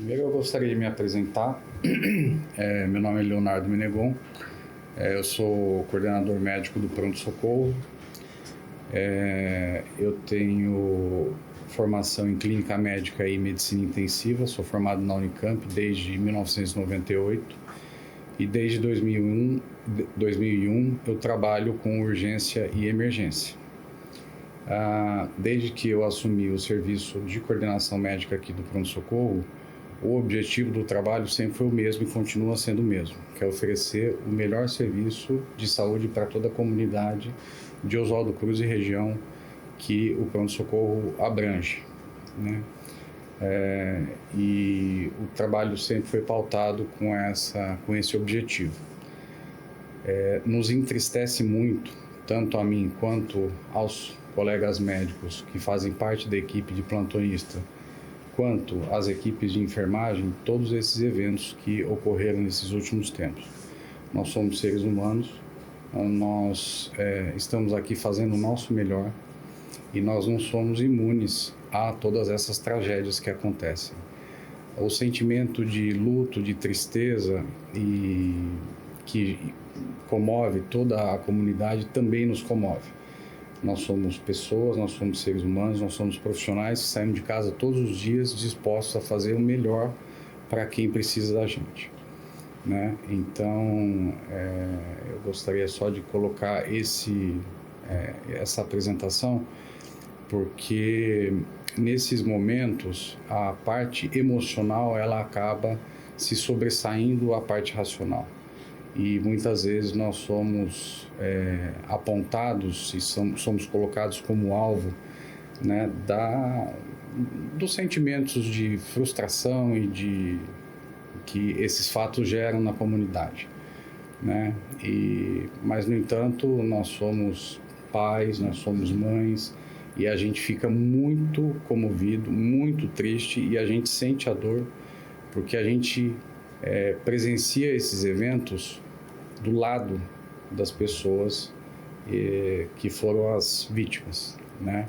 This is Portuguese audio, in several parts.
Primeiro eu gostaria de me apresentar. Meu nome é Leonardo Menegon, eu sou coordenador médico do pronto-socorro. Eu tenho formação em clínica médica e medicina intensiva, sou formado na Unicamp desde 1998 e desde 2001 eu trabalho com urgência e emergência. Desde que eu assumi o serviço de coordenação médica aqui do pronto-socorro, o objetivo do trabalho sempre foi o mesmo e continua sendo o mesmo, que é oferecer o melhor serviço de saúde para toda a comunidade de Oswaldo Cruz e região que o pronto-socorro abrange, né? E o trabalho sempre foi pautado com esse objetivo. Nos entristece muito, tanto a mim quanto aos colegas médicos que fazem parte da equipe de plantonista, quanto às equipes de enfermagem, todos esses eventos que ocorreram nesses últimos tempos. Nós somos seres humanos, nós estamos aqui fazendo o nosso melhor e nós não somos imunes a todas essas tragédias que acontecem. O sentimento de luto, de tristeza e que comove toda a comunidade também nos comove. Nós somos pessoas, nós somos seres humanos, nós somos profissionais que saímos de casa todos os dias dispostos a fazer o melhor para quem precisa da gente, né? Então, eu gostaria só de colocar essa apresentação, porque nesses momentos a parte emocional ela acaba se sobressaindo à parte racional. E muitas vezes nós somos apontados e somos colocados como alvo, né, dos sentimentos de frustração e que esses fatos geram na comunidade, né? Mas, no entanto, nós somos pais, nós somos mães e a gente fica muito comovido, muito triste e a gente sente a dor porque a gente presencia esses eventos do lado das pessoas que foram as vítimas, né?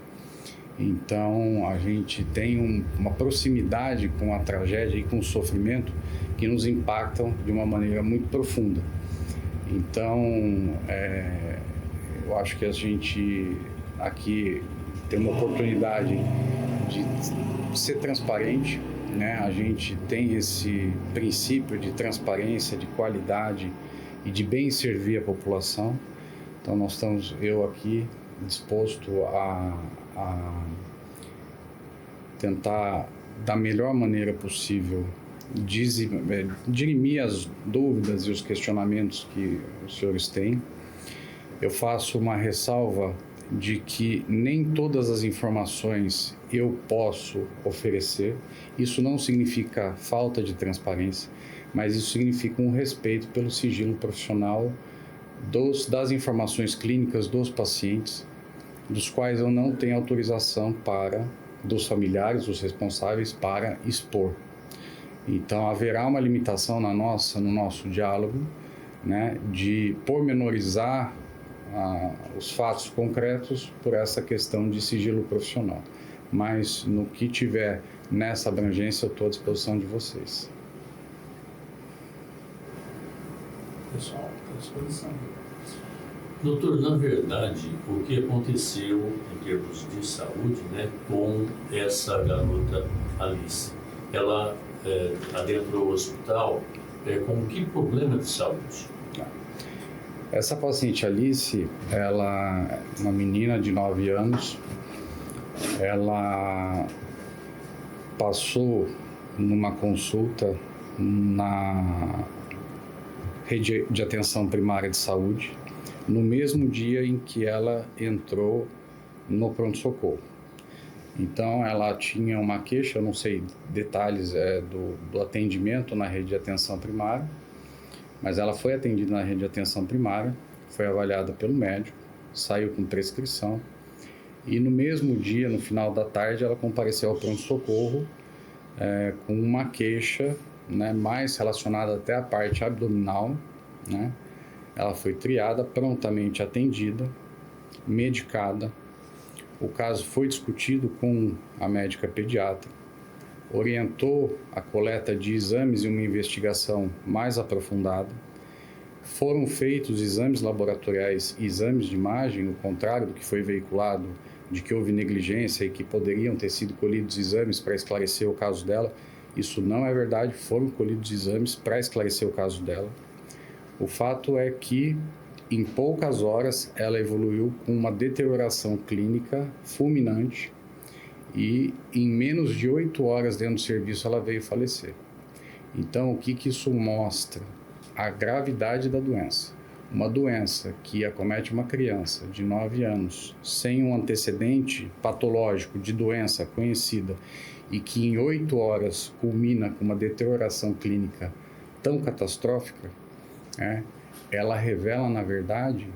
Então a gente tem uma proximidade com a tragédia e com o sofrimento que nos impactam de uma maneira muito profunda. Então eu acho que a gente aqui tem uma oportunidade de ser transparente, né? A gente tem esse princípio de transparência, de qualidade e de bem servir a população. Então eu aqui disposto a tentar da melhor maneira possível dirimir as dúvidas e os questionamentos que os senhores têm. Eu faço uma ressalva de que nem todas as informações eu posso oferecer. Isso não significa falta de transparência, mas isso significa um respeito pelo sigilo profissional das informações clínicas dos pacientes, dos quais eu não tenho autorização dos familiares, dos responsáveis, para expor. Então haverá uma limitação no nosso diálogo, né, de pormenorizar os fatos concretos por essa questão de sigilo profissional. Mas no que tiver nessa abrangência, eu estou à disposição de vocês. Pessoal, à disposição. Doutor, na verdade, o que aconteceu em termos de saúde, né, com essa garota Alice? Ela adentrou o hospital com que problema de saúde? Essa paciente Alice, ela é uma menina de 9 anos, ela passou numa consulta na rede de atenção primária de saúde, no mesmo dia em que ela entrou no pronto-socorro. Então, ela tinha uma queixa, eu não sei detalhes do atendimento na rede de atenção primária, mas ela foi atendida na rede de atenção primária, foi avaliada pelo médico, saiu com prescrição e no mesmo dia, no final da tarde, ela compareceu ao pronto-socorro com uma queixa, né, mais relacionada até à parte abdominal, né? Ela foi triada, prontamente atendida, medicada. O caso foi discutido com a médica pediatra orientou a coleta de exames e uma investigação mais aprofundada. Foram feitos exames laboratoriais e exames de imagem, o contrário do que foi veiculado, de que houve negligência e que poderiam ter sido colhidos exames para esclarecer o caso dela. Isso não é verdade, foram colhidos exames para esclarecer o caso dela. O fato é que, em poucas horas, ela evoluiu com uma deterioração clínica fulminante e, em menos de 8 horas dentro do serviço, ela veio falecer. Então, o que isso mostra? A gravidade da doença. Uma doença que acomete uma criança de 9 anos sem um antecedente patológico de doença conhecida e que em 8 horas culmina com uma deterioração clínica tão catastrófica, ela revela, na verdade,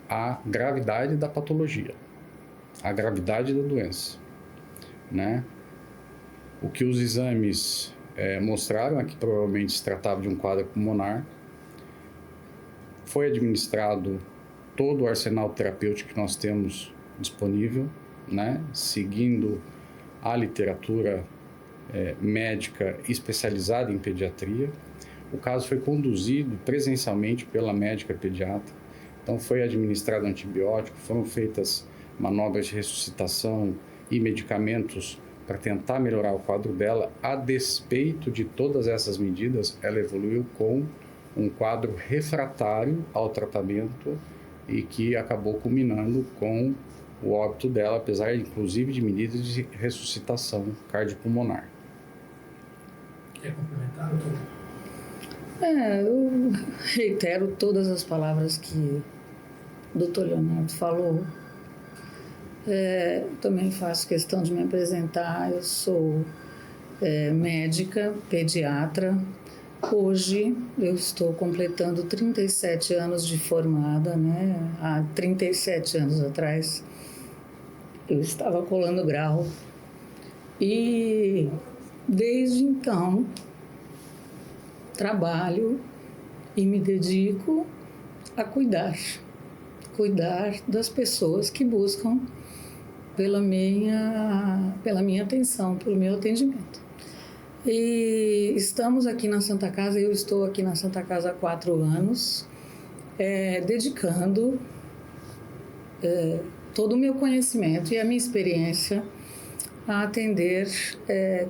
a gravidade da patologia, a gravidade da doença, né? O que os exames mostraram é que provavelmente se tratava de um quadro pulmonar. Foi administrado todo o arsenal terapêutico que nós temos disponível, né? Seguindo a literatura médica especializada em pediatria. O caso foi conduzido presencialmente pela médica pediatra. Então foi administrado antibiótico, foram feitas manobras de ressuscitação e medicamentos para tentar melhorar o quadro dela. A despeito de todas essas medidas, ela evoluiu com um quadro refratário ao tratamento e que acabou culminando com o óbito dela, apesar, inclusive, de medidas de ressuscitação cardiopulmonar. Quer complementar, doutor? Eu reitero todas as palavras que o doutor Leonardo falou. Também faço questão de me apresentar. Eu sou médica, pediatra. Hoje eu estou completando 37 anos de formada, né? Há 37 anos atrás eu estava colando grau e desde então trabalho e me dedico a cuidar das pessoas que buscam pela minha atenção, pelo meu atendimento. E estamos aqui na Santa Casa, eu estou aqui na Santa Casa há 4 anos, dedicando todo o meu conhecimento e a minha experiência a atender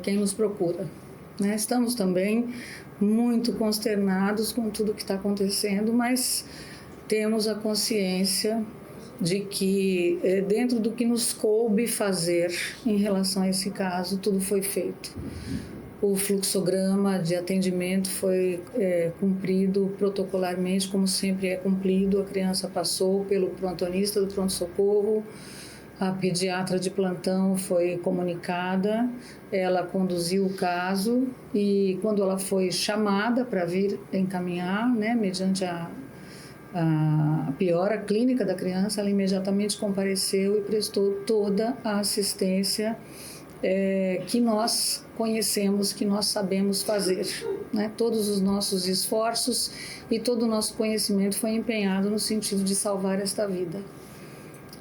quem nos procura, né? Estamos também muito consternados com tudo que está acontecendo, mas temos a consciência de que, dentro do que nos coube fazer em relação a esse caso, tudo foi feito. O fluxograma de atendimento foi cumprido protocolarmente, como sempre é cumprido. A criança passou pelo plantonista do pronto-socorro, a pediatra de plantão foi comunicada, ela conduziu o caso e quando ela foi chamada para vir encaminhar, né, mediante a piora clínica da criança, ela imediatamente compareceu e prestou toda a assistência que nós conhecemos, que nós sabemos fazer, né? Todos os nossos esforços e todo o nosso conhecimento foi empenhado no sentido de salvar esta vida.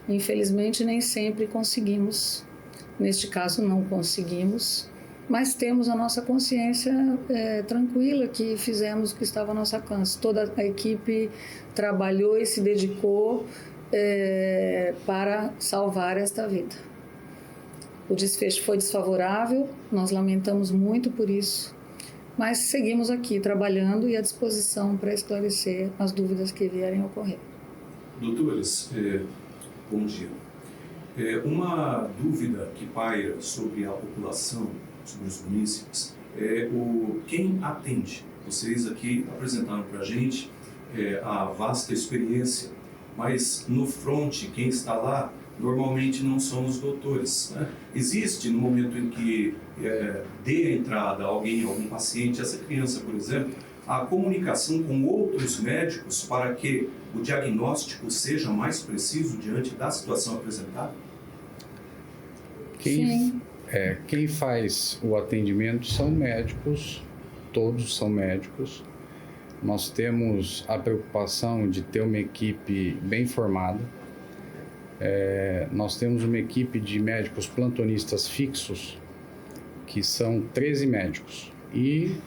Infelizmente, nem sempre conseguimos. Neste caso, não conseguimos, mas temos a nossa consciência tranquila que fizemos o que estava ao nosso alcance. Toda a equipe trabalhou e se dedicou para salvar esta vida. O desfecho foi desfavorável, nós lamentamos muito por isso, mas seguimos aqui trabalhando e à disposição para esclarecer as dúvidas que vierem a ocorrer. Doutores, bom dia. Uma dúvida que paira sobre a população, sobre os munícipes, é quem atende. Vocês aqui apresentaram para a gente a vasta experiência, mas no front, quem está lá, normalmente não são os doutores, né? Existe, no momento em que dê a entrada algum paciente, essa criança, por exemplo, a comunicação com outros médicos para que o diagnóstico seja mais preciso diante da situação apresentada? Quem faz o atendimento são médicos, todos são médicos. Nós temos a preocupação de ter uma equipe bem formada. Nós temos uma equipe de médicos plantonistas fixos que são 13 médicos, e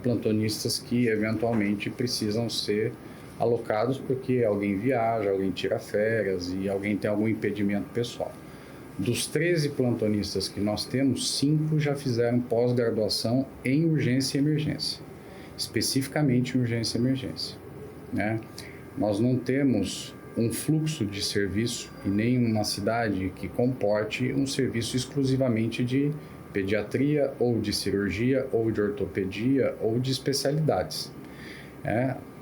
plantonistas que eventualmente precisam ser alocados porque alguém viaja, alguém tira férias e alguém tem algum impedimento pessoal. Dos 13 plantonistas que nós temos, 5 já fizeram pós-graduação em urgência e emergência, especificamente em urgência e emergência, né? Nós não temos um fluxo de serviço e nem uma cidade que comporte um serviço exclusivamente de pediatria ou de cirurgia ou de ortopedia ou de especialidades.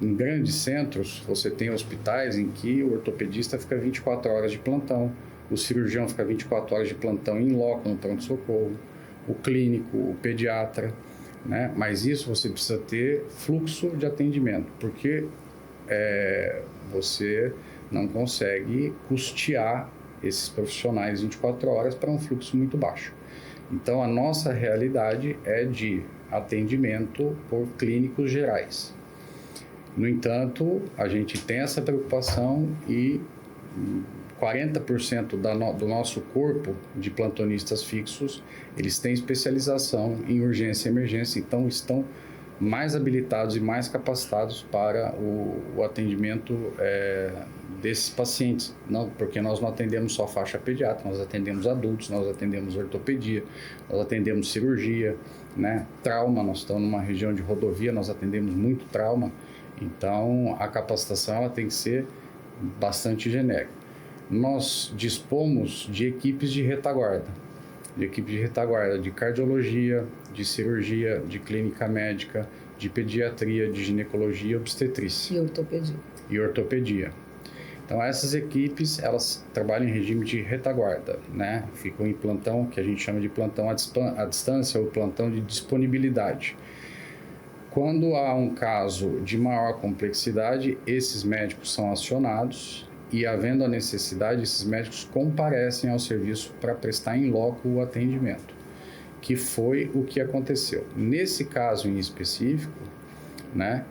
Em grandes centros, você tem hospitais em que o ortopedista fica 24 horas de plantão, o cirurgião fica 24 horas de plantão em loco no pronto-socorro, o clínico, o pediatra, né? Mas isso você precisa ter fluxo de atendimento, porque você não consegue custear esses profissionais 24 horas para um fluxo muito baixo. Então, a nossa realidade é de atendimento por clínicos gerais. No entanto, a gente tem essa preocupação e 40% do nosso corpo de plantonistas fixos, eles têm especialização em urgência e emergência, então estão mais habilitados e mais capacitados para o atendimento desses pacientes. Não, porque nós não atendemos só faixa pediátrica, nós atendemos adultos, nós atendemos ortopedia, nós atendemos cirurgia, né? Trauma, nós estamos numa região de rodovia, nós atendemos muito trauma, então a capacitação ela tem que ser bastante genérica. Nós dispomos de equipes de retaguarda, de cardiologia, de cirurgia, de clínica médica, de pediatria, de ginecologia e obstetrícia. E ortopedia. Então, essas equipes, elas trabalham em regime de retaguarda, né? Ficam em plantão, que a gente chama de plantão à distância ou plantão de disponibilidade. Quando há um caso de maior complexidade, esses médicos são acionados e, havendo a necessidade, esses médicos comparecem ao serviço para prestar em loco o atendimento, que foi o que aconteceu. Nesse caso em específico, né,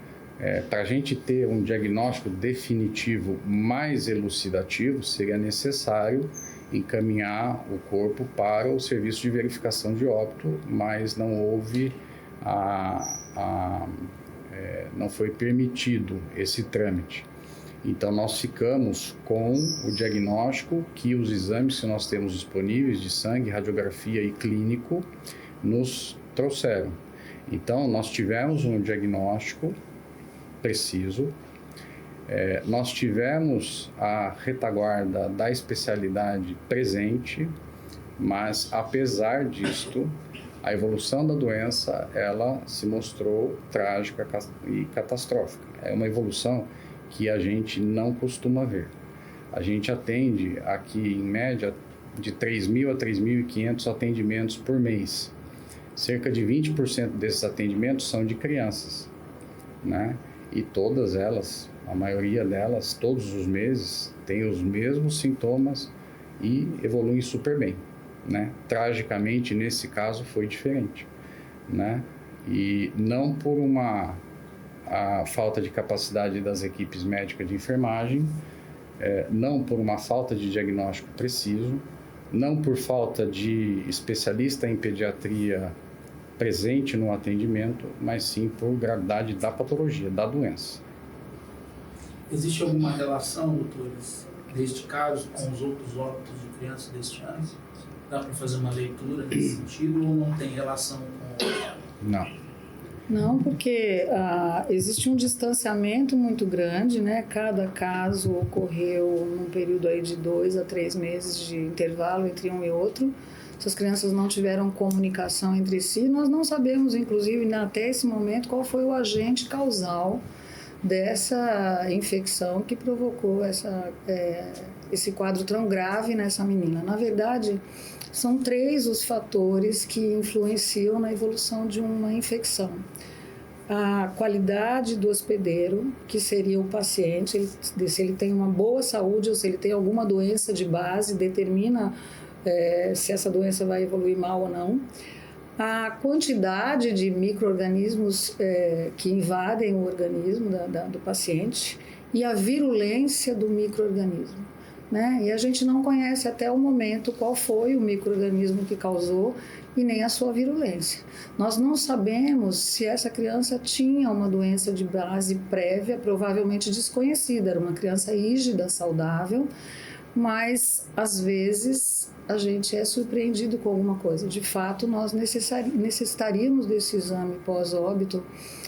para a gente ter um diagnóstico definitivo mais elucidativo, seria necessário encaminhar o corpo para o serviço de verificação de óbito, mas não houve não foi permitido esse trâmite. Então, nós ficamos com o diagnóstico que os exames que nós temos disponíveis de sangue, radiografia e clínico nos trouxeram. Então, nós tivemos um diagnóstico preciso, nós tivemos a retaguarda da especialidade presente, mas, apesar disto, a evolução da doença, ela se mostrou trágica e catastrófica. É uma evolução que a gente não costuma ver. A gente atende aqui, em média, de 3.000 a 3.500 atendimentos por mês. Cerca de 20% desses atendimentos são de crianças, né? E todas elas, a maioria delas, todos os meses, têm os mesmos sintomas e evoluem super bem, né? Tragicamente, nesse caso, foi diferente, né? E não por a falta de capacidade das equipes médicas de enfermagem, não por uma falta de diagnóstico preciso, não por falta de especialista em pediatria presente no atendimento, mas sim por gravidade da patologia, da doença. Existe alguma relação, doutores, deste caso com os outros óbitos de crianças deste ano? Dá para fazer uma leitura nesse sentido ou não tem relação com... Não. Não, porque existe um distanciamento muito grande, né? Cada caso ocorreu num período aí de 2 a 3 meses de intervalo entre um e outro. Essas crianças não tiveram comunicação entre si. Nós não sabemos, inclusive, até esse momento, qual foi o agente causal dessa infecção que provocou esse quadro tão grave nessa menina. Na verdade, são 3 os fatores que influenciam na evolução de uma infecção. A qualidade do hospedeiro, que seria o paciente, se ele tem uma boa saúde ou se ele tem alguma doença de base, determina se essa doença vai evoluir mal ou não. A quantidade de micro-organismos que invadem o organismo do paciente e a virulência do micro-organismo. né? E a gente não conhece até o momento qual foi o micro-organismo que causou e nem a sua virulência. Nós não sabemos se essa criança tinha uma doença de base prévia, provavelmente desconhecida, era uma criança rígida, saudável, mas às vezes a gente é surpreendido com alguma coisa. De fato, nós necessitaríamos desse exame pós-óbito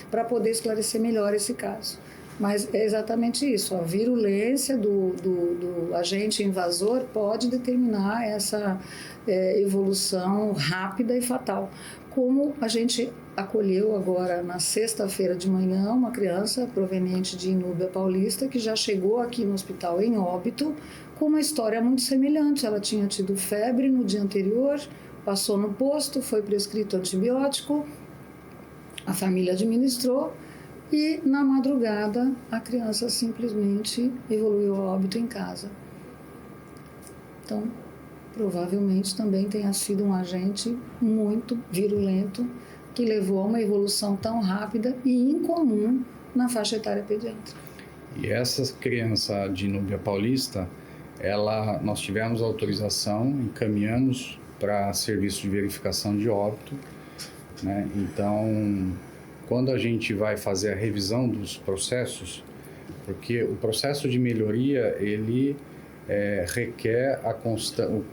para poder esclarecer melhor esse caso. Mas é exatamente isso, a virulência do agente invasor pode determinar essa evolução rápida e fatal. Como a gente acolheu agora na sexta-feira de manhã uma criança proveniente de Inúbia Paulista que já chegou aqui no hospital em óbito com uma história muito semelhante. Ela tinha tido febre no dia anterior, passou no posto, foi prescrito antibiótico, a família administrou e na madrugada a criança simplesmente evoluiu a óbito em casa. Então, provavelmente também tenha sido um agente muito virulento que levou a uma evolução tão rápida e incomum na faixa etária pediátrica. E essa criança de Inúbia Paulista, nós tivemos autorização, encaminhamos para serviço de verificação de óbito, né? Então, quando a gente vai fazer a revisão dos processos, porque o processo de melhoria, ele requer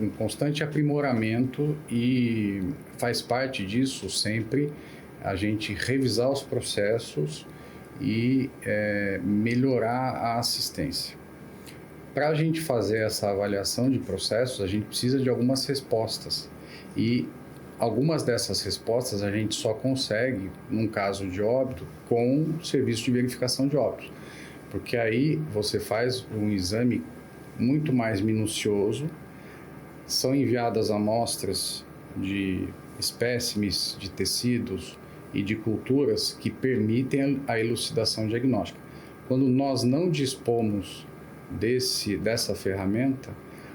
um constante aprimoramento e faz parte disso sempre a gente revisar os processos e melhorar a assistência. Para a gente fazer essa avaliação de processos, a gente precisa de algumas respostas e algumas dessas respostas a gente só consegue, num caso de óbito, com o serviço de verificação de óbito, porque aí você faz um exame muito mais minucioso, são enviadas amostras de espécimes de tecidos e de culturas que permitem a elucidação diagnóstica. Quando nós não dispomos dessa ferramenta,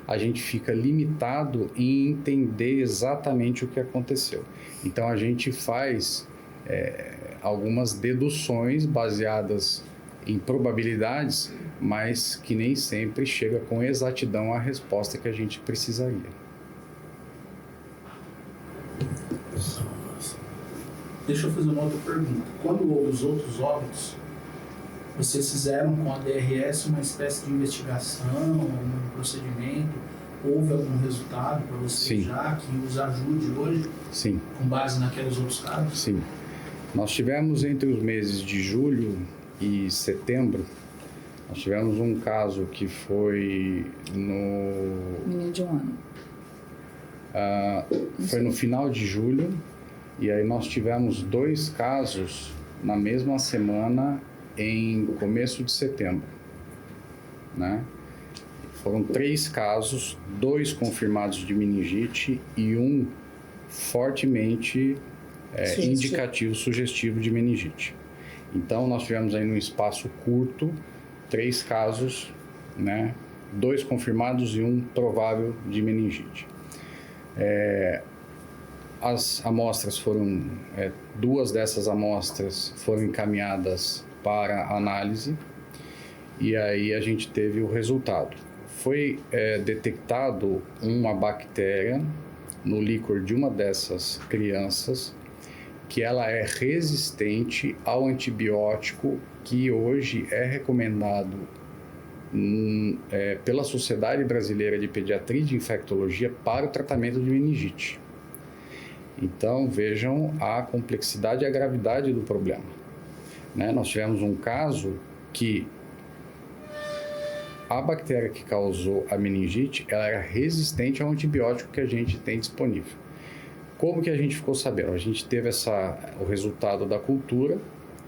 a gente fica limitado em entender exatamente o que aconteceu. Então a gente faz algumas deduções baseadas em probabilidades, mas que nem sempre chega com exatidão à resposta que a gente precisaria. Deixa eu fazer uma outra pergunta. Quando houve os outros óbitos, vocês fizeram com a DRS uma espécie de investigação, um procedimento? Houve algum resultado para vocês? Sim. Já que os ajude hoje? Sim. Com base naqueles outros casos? Sim. Nós tivemos entre os meses de julho e setembro, nós tivemos um caso que foi no... Menino de 1 ano. Foi no final de julho, e aí nós tivemos 2 casos na mesma semana em começo de setembro, né? Foram 3 casos, 2 confirmados de meningite e 1 fortemente indicativo, sugestivo de meningite. Então, nós tivemos aí num espaço curto 3 casos, né? 2 confirmados e 1 provável de meningite. As amostras foram, 2 dessas amostras foram encaminhadas para análise e aí a gente teve o resultado. Foi detectado uma bactéria no líquor de uma dessas crianças que ela é resistente ao antibiótico que hoje é recomendado pela Sociedade Brasileira de Pediatria e de Infectologia para o tratamento de meningite. Então, vejam a complexidade e a gravidade do problema, né? Nós tivemos um caso que a bactéria que causou a meningite, ela era resistente ao antibiótico que a gente tem disponível. Como que a gente ficou sabendo? A gente teve o resultado da cultura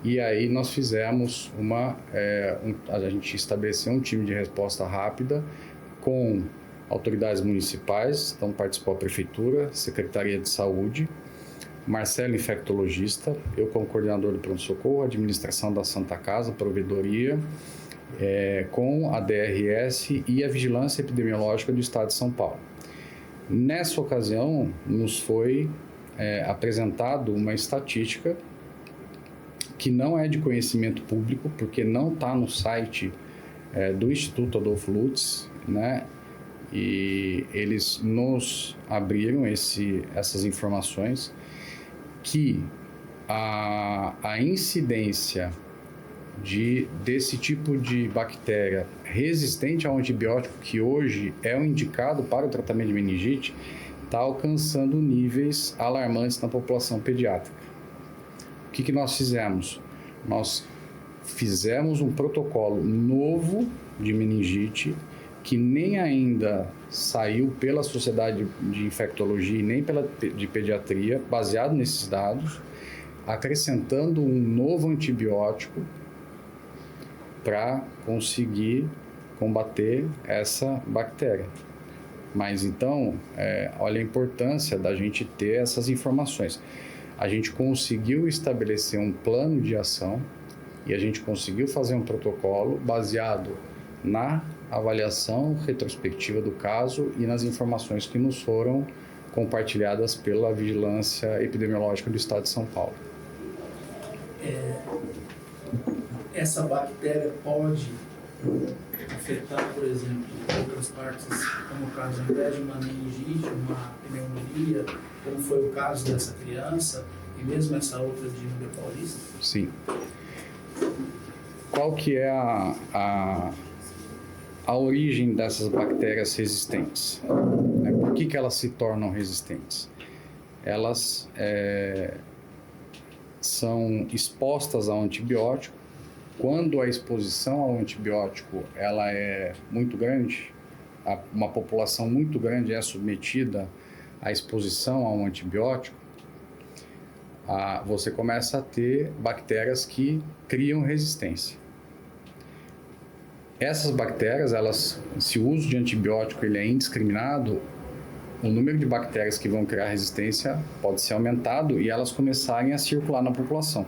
e aí nós fizemos a gente estabeleceu um time de resposta rápida com autoridades municipais, então participou a Prefeitura, Secretaria de Saúde, Marcelo, infectologista, eu como coordenador do pronto-socorro, administração da Santa Casa, provedoria, com a DRS e a Vigilância Epidemiológica do Estado de São Paulo. Nessa ocasião, nos foi apresentado uma estatística que não é de conhecimento público, porque não está no site do Instituto Adolfo Lutz, né? e eles nos abriram essas informações que a incidência desse tipo de bactéria resistente ao antibiótico, que hoje é o indicado para o tratamento de meningite, está alcançando níveis alarmantes na população pediátrica. O que nós fizemos? Nós fizemos um protocolo novo de meningite, que nem ainda saiu pela Sociedade de Infectologia e nem de Pediatria, baseado nesses dados, acrescentando um novo antibiótico para conseguir combater essa bactéria. Mas então, olha a importância da gente ter essas informações. A gente conseguiu estabelecer um plano de ação e a gente conseguiu fazer um protocolo baseado na avaliação retrospectiva do caso e nas informações que nos foram compartilhadas pela Vigilância Epidemiológica do Estado de São Paulo. Essa bactéria pode afetar, por exemplo, outras partes, como o caso, ao invés de uma meningite, uma pneumonia, como foi o caso dessa criança, e mesmo essa outra de Júlia Paulista? Sim. Qual que é a origem dessas bactérias resistentes? Por que elas se tornam resistentes? Elas são expostas ao antibiótico. Quando a exposição ao antibiótico ela é muito grande, uma população muito grande é submetida à exposição ao antibiótico, você começa a ter bactérias que criam resistência. Essas bactérias, se o uso de antibiótico ele é indiscriminado, o número de bactérias que vão criar resistência pode ser aumentado e elas começarem a circular na população.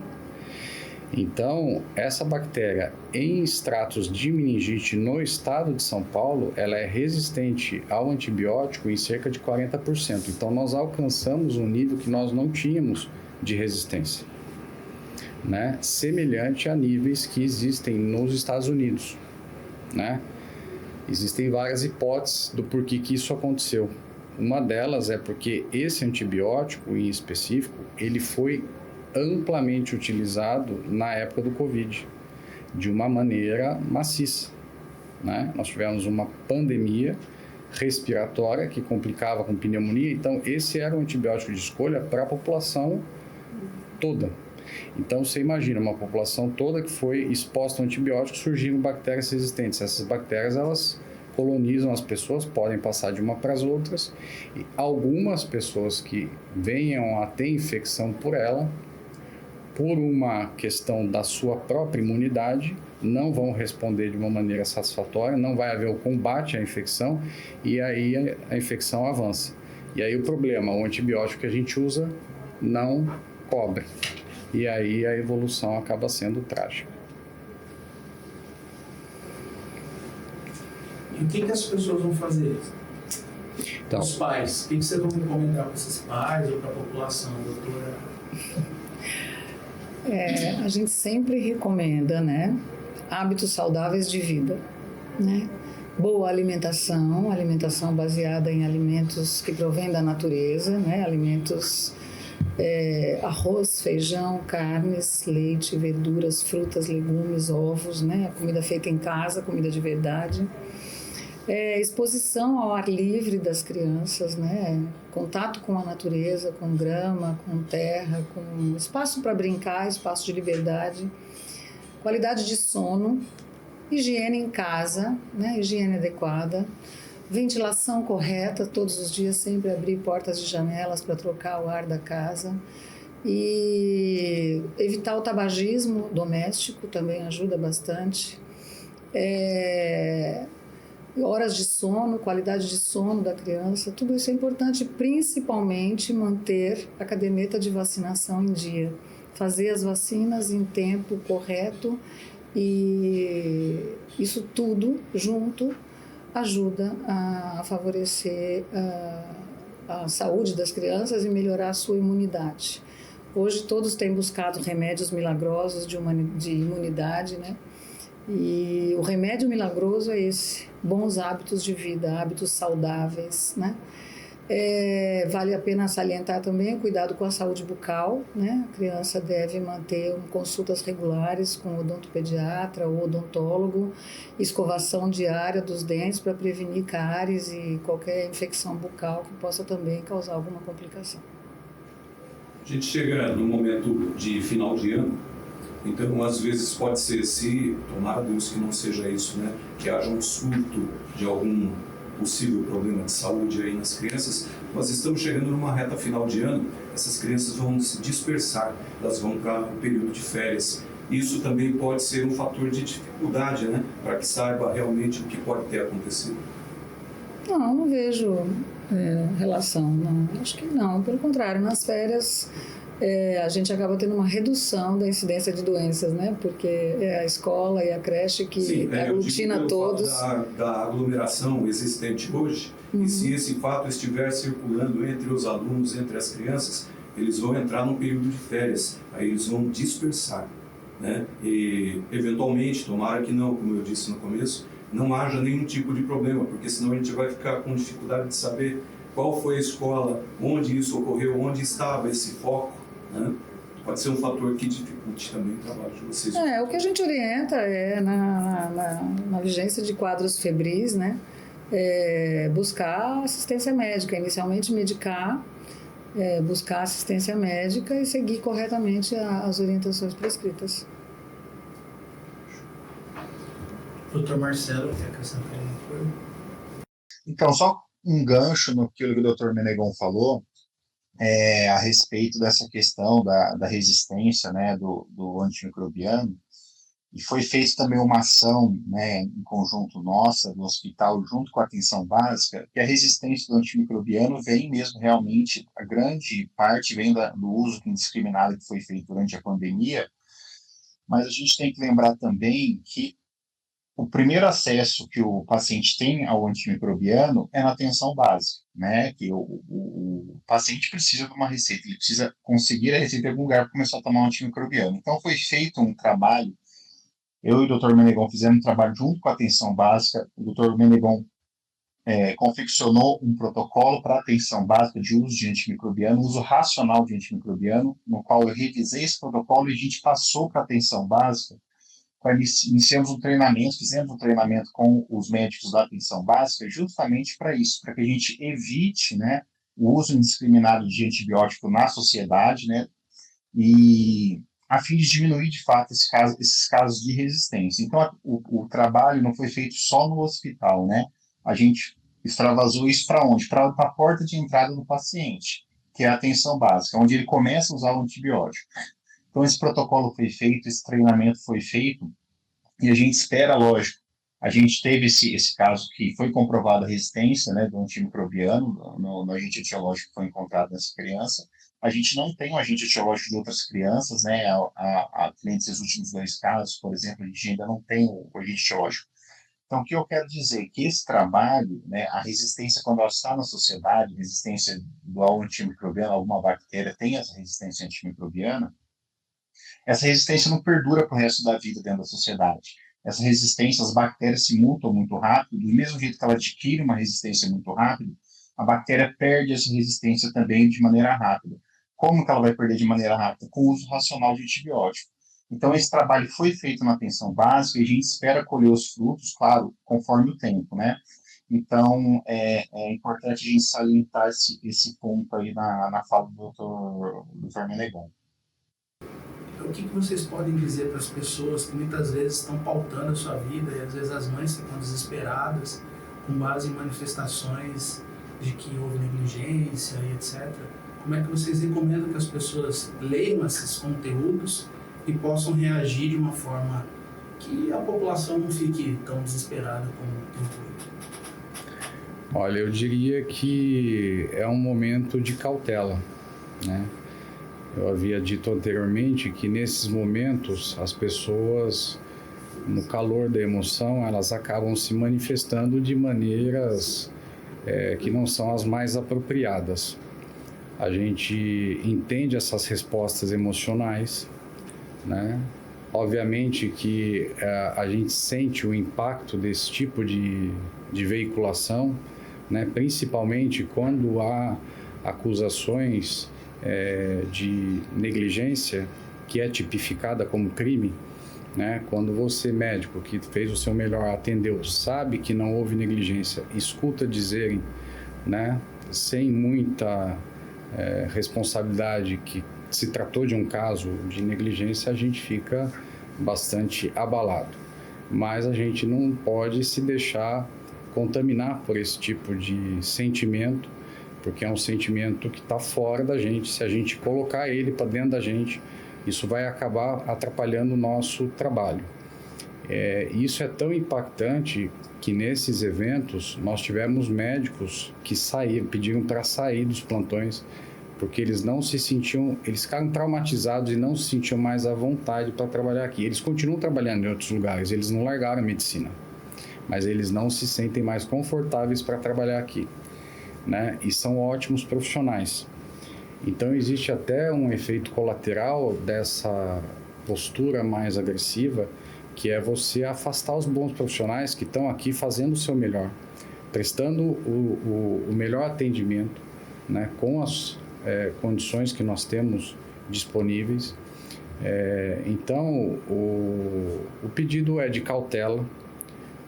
Então, essa bactéria em extratos de meningite no estado de São Paulo, ela é resistente ao antibiótico em cerca de 40%. Então, nós alcançamos um nível que nós não tínhamos de resistência, né? Semelhante a níveis que existem nos Estados Unidos, né? Existem várias hipóteses do porquê que isso aconteceu. Uma delas é porque esse antibiótico em específico, ele foi amplamente utilizado na época do Covid, de uma maneira maciça, né? Nós tivemos uma pandemia respiratória que complicava com pneumonia, então esse era o antibiótico de escolha para a população toda. Então você imagina uma população toda que foi exposta ao antibiótico, surgiram bactérias resistentes. Essas bactérias elas colonizam as pessoas, podem passar de uma para as outras, e algumas pessoas que venham a ter infecção por ela, por uma questão da sua própria imunidade, não vão responder de uma maneira satisfatória, não vai haver o combate à infecção e aí a infecção avança. E aí o problema, o antibiótico que a gente usa não cobre. E aí a evolução acaba sendo trágica. E o que as pessoas vão fazer? Então, os pais, o que vocês vão recomendar para esses pais ou para a população, doutora? A gente sempre recomenda, né, hábitos saudáveis de vida, né? Boa alimentação baseada em alimentos que provêm da natureza, né? Alimentos, arroz, feijão, carnes, leite, verduras, frutas, legumes, ovos, né? Comida feita em casa, comida de verdade. Exposição ao ar livre das crianças, né? Contato com a natureza, com grama, com terra, com espaço para brincar, espaço de liberdade, qualidade de sono, higiene em casa, né? Higiene adequada, ventilação correta, todos os dias sempre abrir portas e janelas para trocar o ar da casa e evitar o tabagismo doméstico também ajuda bastante. Horas de sono, qualidade de sono da criança, tudo isso é importante, principalmente manter a caderneta de vacinação em dia, fazer as vacinas em tempo correto e isso tudo junto ajuda a favorecer a saúde das crianças e melhorar a sua imunidade. Hoje todos têm buscado remédios milagrosos de imunidade, né? E o remédio milagroso é esse, bons hábitos de vida, hábitos saudáveis, né? Vale a pena salientar também o cuidado com a saúde bucal, né? A criança deve manter consultas regulares com o odontopediatra ou odontólogo, escovação diária dos dentes para prevenir cáries e qualquer infecção bucal que possa também causar alguma complicação. A gente chega no momento de final de ano, então às vezes pode ser, se tomara Deus que não seja isso, né? Que haja um surto de algum possível problema de saúde aí nas crianças. Nós estamos chegando numa reta final de ano, essas crianças vão se dispersar, elas vão para um período de férias. Isso também pode ser um fator de dificuldade, né? Para que saiba realmente o que pode ter acontecido. Não vejo relação, não. Acho que não, pelo contrário, nas férias a gente acaba tendo uma redução da incidência de doenças, né? Porque é a escola e a creche que aglutina todos. Da aglomeração existente hoje, e se esse fato estiver circulando entre os alunos, entre as crianças, eles vão entrar num período de férias, aí eles vão dispersar, né? E eventualmente, tomara que não, como eu disse no começo, não haja nenhum tipo de problema, porque senão a gente vai ficar com dificuldade de saber qual foi a escola, onde isso ocorreu, onde estava esse foco, né? Pode ser um fator que dificulte também o trabalho de vocês. O que a gente orienta na vigência de quadros febris, né? Buscar assistência médica, inicialmente medicar, buscar assistência médica e seguir corretamente as orientações prescritas. Doutor Marcelo, quer acrescentar alguma coisa? Então, só um gancho no que o Dr. Menegon falou, a respeito dessa questão da resistência, né, do antimicrobiano, e foi feita também uma ação, né, em conjunto nossa, do hospital, junto com a atenção básica, que a resistência do antimicrobiano vem mesmo realmente, a grande parte vem do uso indiscriminado que foi feito durante a pandemia, mas a gente tem que lembrar também que o primeiro acesso que o paciente tem ao antimicrobiano é na atenção básica, né? Que o paciente precisa de uma receita, ele precisa conseguir a receita em algum lugar para começar a tomar um antimicrobiano. Então, foi feito um trabalho, eu e o Dr. Menegon fizemos um trabalho junto com a atenção básica, o Dr. Menegon confeccionou um protocolo para atenção básica de uso de antimicrobiano, uso racional de antimicrobiano, no qual eu revisei esse protocolo e a gente passou para a atenção básica. Iniciamos um treinamento, fizemos um treinamento com os médicos da atenção básica justamente para isso, para que a gente evite, né, o uso indiscriminado de antibiótico na sociedade, né, e a fim de diminuir, de fato, esses casos de resistência. Então, o trabalho não foi feito só no hospital, né, a gente extravasou isso para onde? Para a porta de entrada do paciente, que é a atenção básica, onde ele começa a usar o antibiótico. Então, esse protocolo foi feito, esse treinamento foi feito, e a gente espera, lógico, a gente teve esse caso que foi comprovada a resistência, né, do antimicrobiano, no agente etiológico que foi encontrado nessa criança. A gente não tem um agente etiológico de outras crianças, né, nesses últimos 2 casos, por exemplo, a gente ainda não tem o agente etiológico. Então, o que eu quero dizer é que esse trabalho, né, a resistência, quando ela está na sociedade, resistência ao antimicrobiano, alguma bactéria tem essa resistência antimicrobiana, essa resistência não perdura para o resto da vida dentro da sociedade. Essa resistência, as bactérias se mutam muito rápido, do mesmo jeito que ela adquire uma resistência muito rápido, a bactéria perde essa resistência também de maneira rápida. Como que ela vai perder de maneira rápida? Com o uso racional de antibiótico. Então, esse trabalho foi feito na atenção básica e a gente espera colher os frutos, claro, conforme o tempo, né? Então, é importante a gente salientar esse ponto aí na fala do Dr. Menegon. O que vocês podem dizer para as pessoas que muitas vezes estão pautando a sua vida e às vezes as mães ficam desesperadas com base em manifestações de que houve negligência e etc. Como é que vocês recomendam que as pessoas leiam esses conteúdos e possam reagir de uma forma que a população não fique tão desesperada como tem feito? Olha, eu diria que é um momento de cautela, né? Eu havia dito anteriormente que nesses momentos as pessoas, no calor da emoção, elas acabam se manifestando de maneiras que não são as mais apropriadas. A gente entende essas respostas emocionais, né? Obviamente que a gente sente o impacto desse tipo de veiculação, né? Principalmente quando há acusações de negligência que é tipificada como crime, né? Quando você, médico, que fez o seu melhor, atendeu, sabe que não houve negligência, escuta dizerem, né, sem muita responsabilidade, que se tratou de um caso de negligência, a gente fica bastante abalado. Mas a gente não pode se deixar contaminar por esse tipo de sentimento, porque é um sentimento que está fora da gente. Se a gente colocar ele para dentro da gente, isso vai acabar atrapalhando o nosso trabalho. Isso é tão impactante que nesses eventos nós tivemos médicos que pediram para sair dos plantões, porque eles não se sentiam, eles ficaram traumatizados e não se sentiam mais à vontade para trabalhar aqui. Eles continuam trabalhando em outros lugares, eles não largaram a medicina, mas eles não se sentem mais confortáveis para trabalhar aqui, né? E são ótimos profissionais. Então existe até um efeito colateral dessa postura mais agressiva, que é você afastar os bons profissionais que estão aqui fazendo o seu melhor, prestando o melhor atendimento, né, com as condições que nós temos disponíveis. Então, o pedido é de cautela,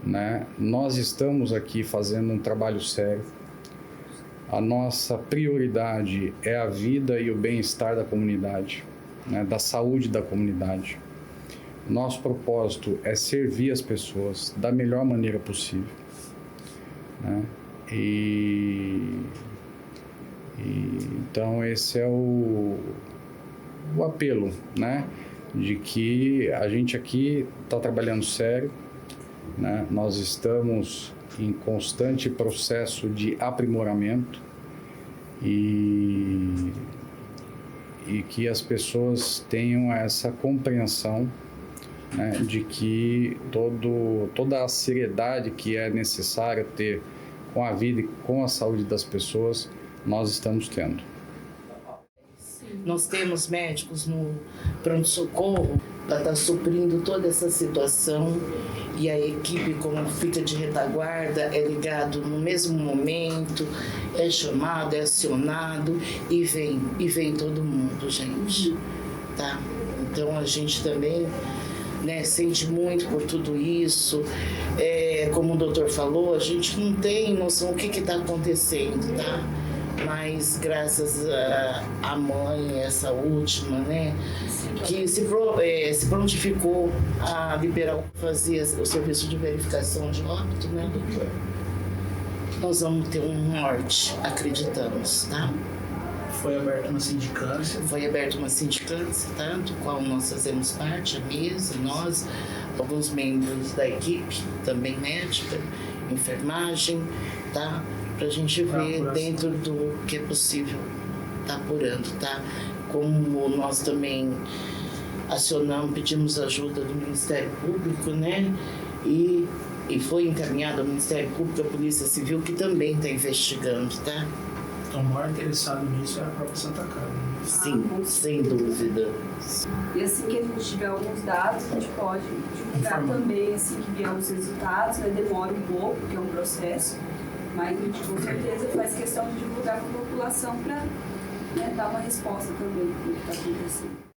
né? Nós estamos aqui fazendo um trabalho sério. A nossa prioridade é a vida e o bem-estar da comunidade, né, da saúde da comunidade. Nosso propósito é servir as pessoas da melhor maneira possível, né? Então esse é o apelo, né, de que a gente aqui está trabalhando sério, né? Nós estamos em constante processo de aprimoramento e que as pessoas tenham essa compreensão, né, de que toda a seriedade que é necessária ter com a vida e com a saúde das pessoas, nós estamos tendo. Nós temos médicos no pronto-socorro para estar suprindo toda essa situação, e a equipe, como fica de retaguarda, é ligado no mesmo momento, é chamado, é acionado e vem todo mundo, gente, tá? Então a gente também, né, sente muito por tudo isso. Como o doutor falou, a gente não tem noção do que está acontecendo, tá? Mas graças à mãe, essa última, né, que se prontificou a liberar, fazer o serviço de verificação de óbito, né, doutor? Nós vamos ter um norte, acreditamos, tá? Foi aberta uma sindicância. Foi aberta uma sindicância, tá? Do qual nós fazemos parte, a mesa, nós, alguns membros da equipe, também médica, enfermagem, tá? Pra gente ver dentro do que é possível tá apurando, tá? Como nós também acionamos, pedimos ajuda do Ministério Público, né? E foi encaminhado ao Ministério Público, a Polícia Civil, que também está investigando, tá? Então, o maior interessado nisso é a própria Santa Casa. Né? Sim, sem dúvida. E assim que a gente tiver alguns dados, a gente pode divulgar também, assim que vier os resultados, né? Demora um pouco, porque é um processo, mas a gente com certeza faz questão de divulgar para a população para, né, dar uma resposta também do que está acontecendo.